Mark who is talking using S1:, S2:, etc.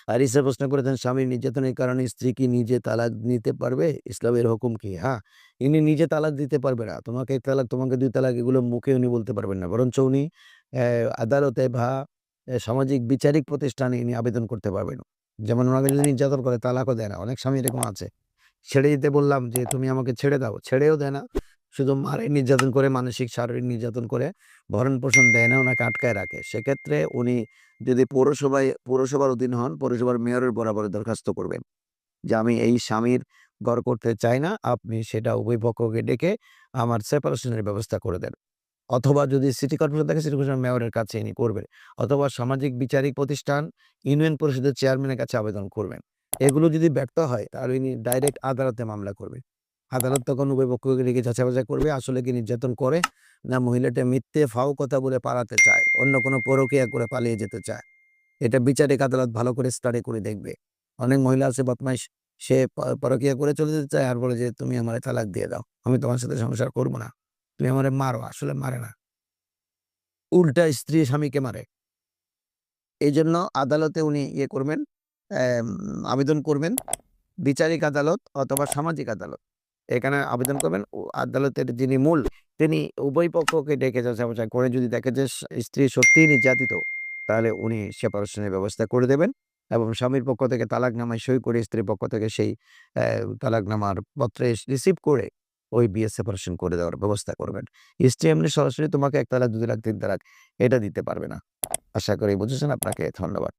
S1: আরিসা প্রশ্ন করেছেন, স্বামীর নির্যাতনের কারণে স্ত্রী কি নিজে তালাক নিতে পারবে? ইসলামের হুকুম কি? হ্যাঁ, ইনি নিজে তালাক দিতে পারবে না। তোমাকে ১ তালাক, তোমাকে ২ তালাক এগুলো মুখে উনি বলতে পারবেন না। বরঞ্চ উনি অ্যা আদালতে বা সামাজিক বিচারিক প্রতিষ্ঠানে ইনি আবেদন করতে পারবেন। যেমন ওনাকে যদি নির্যাতন করে তালাকও দেয় না। অনেক স্বামী এরকম আছে। ছেড়ে দিতে বললাম যে, "তুমি আমাকে ছেড়ে দাও।" ছেড়েও দেয় না। শুধু মারে, নির্যাতন করে, মানসিক, শারীরিক নির্যাতন করে ভরণ-পোষণ দেয় না, ওনাকে আটকায় রাখে। সেক্ষেত্রে উনি যদি পৌরসভার অধীন হন, পৌরসভার মেয়রের বরাবর দরখাস্ত করবেন যে, "আমি এই স্বামীর ঘর করতে চাই না। আপনি সেটা উভয় পক্ষকে ডেকে আমার সেপারেশন এর ব্যবস্থা করে দেন।" অথবা যদি সিটি কর্পোরেশন থাকে, সিটি কর্পোরেশন মেয়রের কাছে ইনি করবেন। অথবা সামাজিক বিচারিক প্রতিষ্ঠান, ইউনিয়ন পরিষদের চেয়ারম্যানের কাছে আবেদন করবেন। এগুলো যদি ব্যর্থ হয় তাহলে ইনি ডাইরেক্ট আদালতে মামলা করবে। আদালত তখন উভয় পক্ষকে ডেকে যাচাই-বাছাই করবে আসলে কি নির্যাতন করে, না মহিলাটা মিথ্যে ফাও কথা বলে পালাতে চায়, অন্য কোনো পরকীয়া করে পালিয়ে যেতে চায়। এটা বিচারিক আদালত ভালো করে স্টাডি করে দেখবে। অনেক মহিলা আছে বদমাইশ, সে পরকীয়া করে চলে যেতে চায় আর বলে যে, "তুমি আমারে তালাক দিয়ে দাও। আমি তোমার সাথে সংসার করব না। তুমি আমারে মারো।" আসলে মারে না। উল্টা স্ত্রী স্বামীকে মারে। এইজন্য আদালতে উনি ইয়ে করবেন, অ্যাম আবেদন করবেন। বিচারিক আদালত অথবা সামাজিক আদালত। এখানে আবেদন করবেন। আদালতের যিনি মূল, তিনি উভয় পক্ষকে ডেকে যাচাই-বাছাই করে যদি দেখে যে স্ত্রী সত্যিই নির্যাতিত, তাহলে উনি সেপারেশনের ব্যবস্থা করে দেবেন এবং স্বামীর পক্ষ থেকে তালাকনামায় সই করে স্ত্রীর পক্ষ থেকে সেই অ্যা তালাকনামার পত্রে রিসিভ করে ওই বিয়ে সেপারেশন করে দেওয়ার ব্যবস্থা করবেন। স্ত্রী এমনি সরাসরি তোমাকে ১ তালাক, ২ তালাক, ৩ তালাক এটা দিতে পারবে না। আশা করি বুঝেছেন। আপনাকে ধন্যবাদ।